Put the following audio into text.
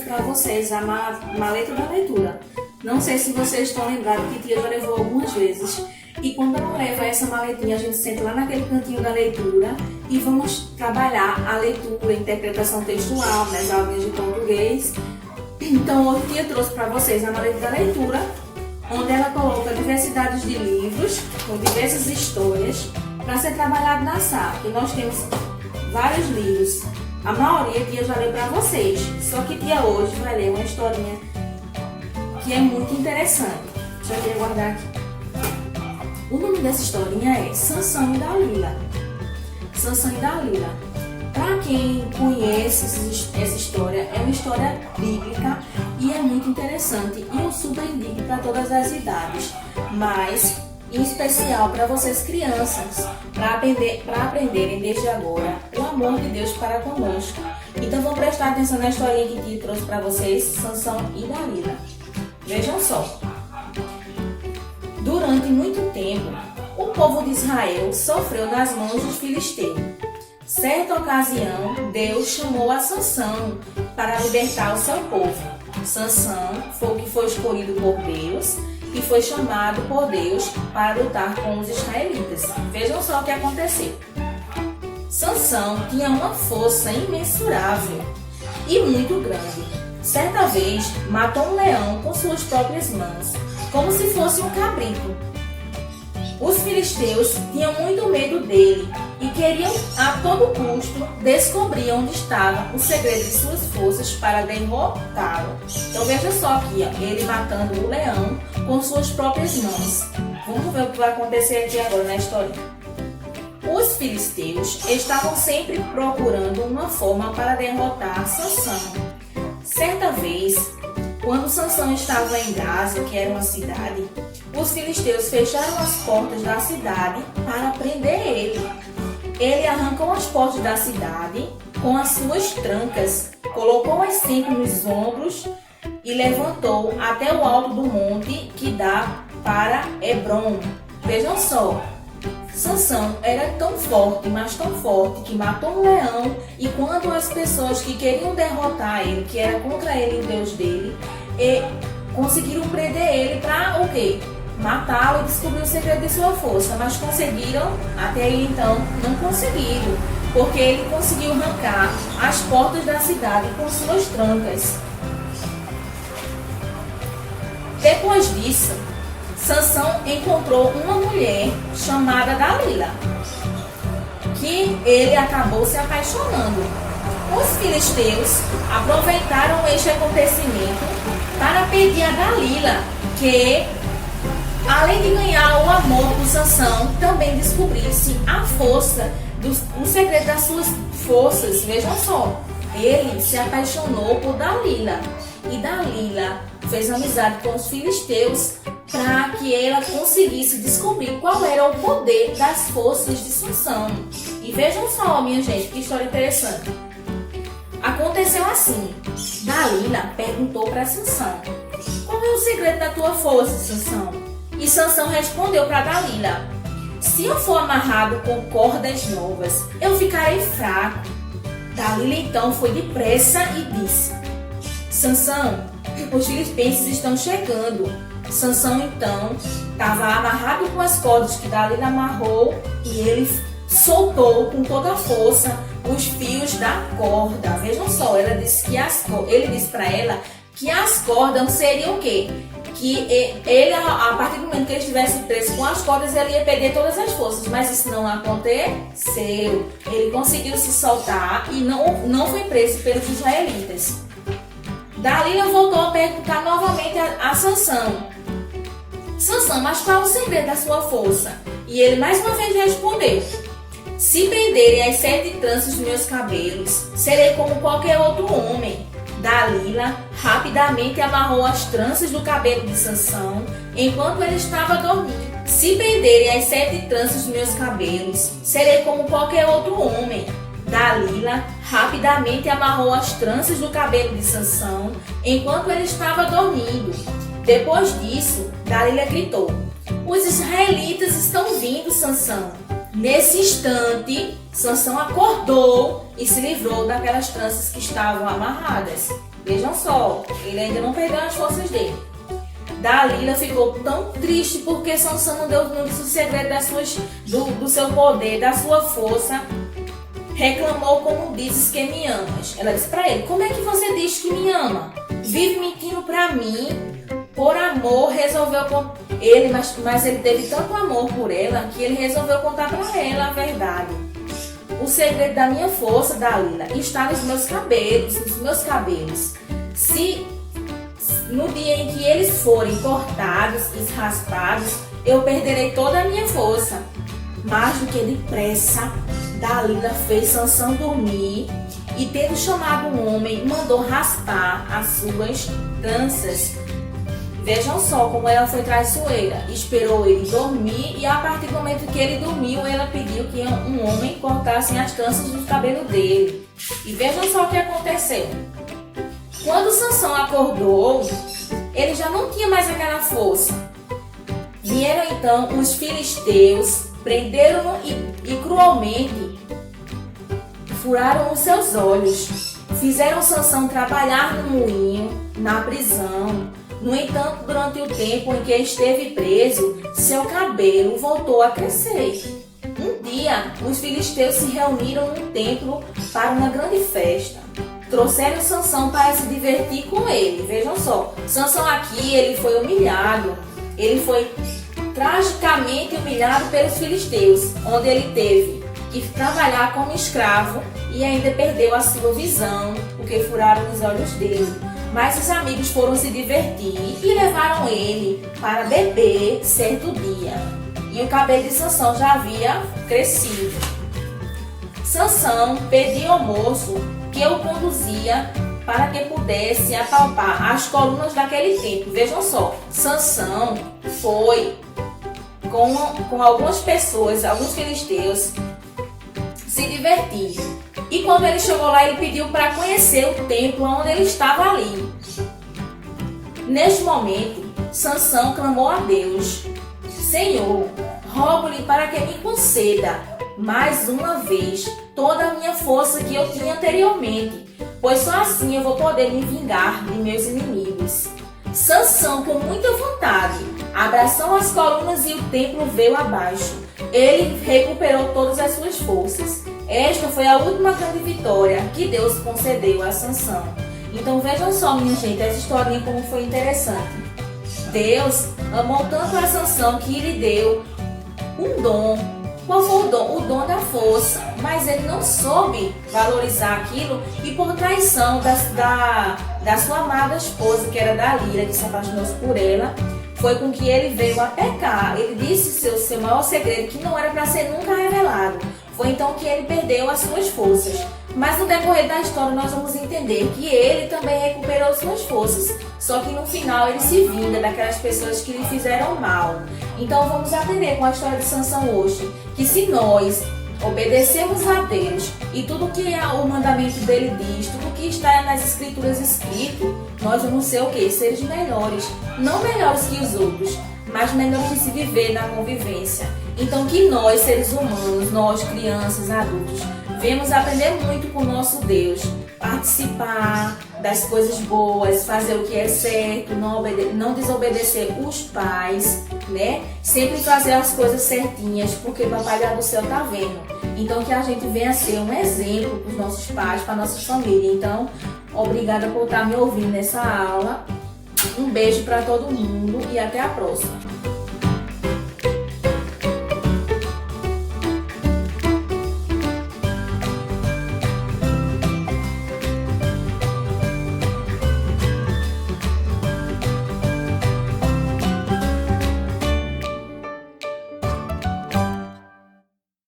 para vocês a maleta da leitura. Não sei se vocês estão lembrados que tia já levou algumas vezes. E quando ela leva essa maletinha, a gente senta lá naquele cantinho da leitura e vamos trabalhar a leitura, a interpretação textual, nas aulinhas de português. Então hoje tia trouxe para vocês a maleta da leitura, onde ela coloca diversidades de livros, com diversas histórias, para ser trabalhado na sala. E nós temos vários livros. A maioria tia já leu para vocês, só que tia hoje vai ler uma historinha que é muito interessante. Deixa eu guardar aqui. O nome dessa historinha é Sansão e Dalila. Sansão e Dalila. Para quem conhece essa história, é uma história bíblica e é muito interessante. E eu super indico para todas as idades, mas em especial para vocês crianças, para aprenderem desde agora o amor de Deus para conosco. Então vamos prestar atenção na historinha que Tia trouxe para vocês, Sansão e Dalila. Vejam só. Durante muito tempo, o povo de Israel sofreu nas mãos dos filisteus. Certa ocasião, Deus chamou a Sansão para libertar o seu povo. Sansão foi o que foi escolhido por Deus e foi chamado por Deus para lutar com os israelitas. Vejam só o que aconteceu. Sansão tinha uma força imensurável e muito grande. Certa vez, matou um leão com suas próprias mãos, como se fosse um cabrito. Os filisteus tinham muito medo dele e queriam a todo custo descobrir onde estava o segredo de suas forças para derrotá-lo. Então veja só aqui, ele matando o leão com suas próprias mãos. Vamos ver o que vai acontecer aqui agora na história. Os filisteus estavam sempre procurando uma forma para derrotar Sansão. Certa vez, quando Sansão estava em Gaza, que era uma cidade, os filisteus fecharam as portas da cidade para prender ele. Ele arrancou as portas da cidade com as suas trancas, colocou as cinco nos ombros e levantou até o alto do monte que dá para Hebrom. Vejam só, Sansão era tão forte, mas tão forte, que matou um leão, e quando as pessoas que queriam derrotar ele, que era contra ele e Deus dele, conseguiram prender ele para o quê? Matá-lo e descobrir o segredo de sua força, mas conseguiram? Até aí então não conseguiram, porque ele conseguiu arrancar as portas da cidade com suas trancas. Depois disso, Sansão encontrou uma mulher chamada Dalila, que ele acabou se apaixonando. Os filisteus aproveitaram este acontecimento para pedir a Dalila que, além de ganhar o amor por Sansão, também descobrisse a força, o segredo das suas forças. Vejam só, ele se apaixonou por Dalila e Dalila fez amizade com os filisteus para que ela conseguisse descobrir qual era o poder das forças de Sansão. E vejam só, minha gente, que história interessante. Aconteceu assim: Dalila perguntou para Sansão: qual é o segredo da tua força, Sansão? E Sansão respondeu para Dalila: se eu for amarrado com cordas novas, eu ficarei fraco. Dalila então foi depressa e disse: Sansão, os filisteus estão chegando. Sansão então estava amarrado com as cordas que Dalila amarrou e ele soltou com toda a força os fios da corda. Vejam só, ele disse para ela que as cordas seriam o quê? Que ele, a partir do momento que ele estivesse preso com as cordas, ele ia perder todas as forças, mas isso não aconteceu. Ele conseguiu se soltar e não foi preso pelos israelitas. Dalila voltou a perguntar novamente a Sansão: Sansão, mas qual é o segredo da sua força? E ele mais uma vez respondeu: se prenderem as 7 tranças dos meus cabelos, serei como qualquer outro homem. Dalila rapidamente amarrou as tranças do cabelo de Sansão enquanto ele estava dormindo. Se prenderem as 7 tranças dos meus cabelos, serei como qualquer outro homem. Dalila rapidamente amarrou as tranças do cabelo de Sansão enquanto ele estava dormindo. Depois disso, Dalila gritou: os israelitas estão vindo, Sansão. Nesse instante, Sansão acordou e se livrou daquelas tranças que estavam amarradas. Vejam só, ele ainda não perdeu as forças dele. Dalila ficou tão triste porque Sansão não disse o segredo do seu poder, da sua força. Reclamou: como dizes que me amas? Ela disse para ele: como é que você diz que me ama? Vive mentindo para mim. Por amor resolveu ele, mas ele teve tanto amor por ela que ele resolveu contar para ela a verdade. O segredo da minha força, Dalila, está nos meus cabelos. Se no dia em que eles forem cortados e raspados, eu perderei toda a minha força. Mais do que depressa, Dalila fez Sansão dormir e, tendo chamado um homem, mandou raspar as suas tranças. Vejam só como ela foi traiçoeira. Esperou ele dormir e, a partir do momento que ele dormiu, ela pediu que um homem cortasse as tranças do cabelo dele. E vejam só o que aconteceu. Quando Sansão acordou, ele já não tinha mais aquela força. Vieram então os filisteus, prenderam-no e cruelmente furaram os seus olhos. Fizeram Sansão trabalhar no moinho, na prisão. No entanto, durante o tempo em que esteve preso, seu cabelo voltou a crescer. Um dia, os filisteus se reuniram no templo para uma grande festa. Trouxeram Sansão para se divertir com ele. Vejam só, Sansão aqui, ele foi humilhado. Ele foi tragicamente humilhado pelos filisteus, onde ele teve que trabalhar como escravo e ainda perdeu a sua visão, porque furaram os olhos dele. Mas os amigos foram se divertir e levaram ele para beber certo dia. E o cabelo de Sansão já havia crescido. Sansão pediu ao moço que o conduzia para que pudesse apalpar as colunas daquele templo. Vejam só, Sansão foi com algumas pessoas, alguns filisteus, se divertir. E quando ele chegou lá, ele pediu para conhecer o templo onde ele estava ali. Neste momento, Sansão clamou a Deus: Senhor, rogo-lhe para que me conceda mais uma vez toda a minha força que eu tinha anteriormente, pois só assim eu vou poder me vingar de meus inimigos. Sansão, com muita vontade, abraçou as colunas e o templo veio abaixo. Ele recuperou todas as suas forças. Esta foi a última grande vitória que Deus concedeu a Sansão. Então vejam só, minha gente, essa historinha como foi interessante. Deus amou tanto a Sansão que lhe deu um dom. Qual foi o dom? O dom da força. Mas ele não soube valorizar aquilo e, por traição da sua amada esposa, que era Dalila, que se apaixonou por ela, foi com que ele veio a pecar. Ele disse seu maior segredo, que não era para ser nunca revelado. Foi então que ele perdeu as suas forças. Mas no decorrer da história nós vamos entender que ele também recuperou suas forças. Só que no final ele se vinga daquelas pessoas que lhe fizeram mal. Então vamos aprender com a história de Sansão hoje, que se nós obedecemos a Deus e tudo que o mandamento dele diz, tudo que está nas escrituras escrito, nós vamos ser o quê? Seres melhores. Não melhores que os outros, mas melhores de se viver na convivência. Então que nós, seres humanos, nós, crianças, adultos, venhamos aprender muito com o nosso Deus, participar das coisas boas, fazer o que é certo, não desobedecer os pais, né? Sempre fazer as coisas certinhas, porque o Papai lá do céu tá vendo. Então que a gente venha ser um exemplo para os nossos pais, para a nossa família. Então, obrigada por estar me ouvindo nessa aula. Um beijo para todo mundo e até a próxima.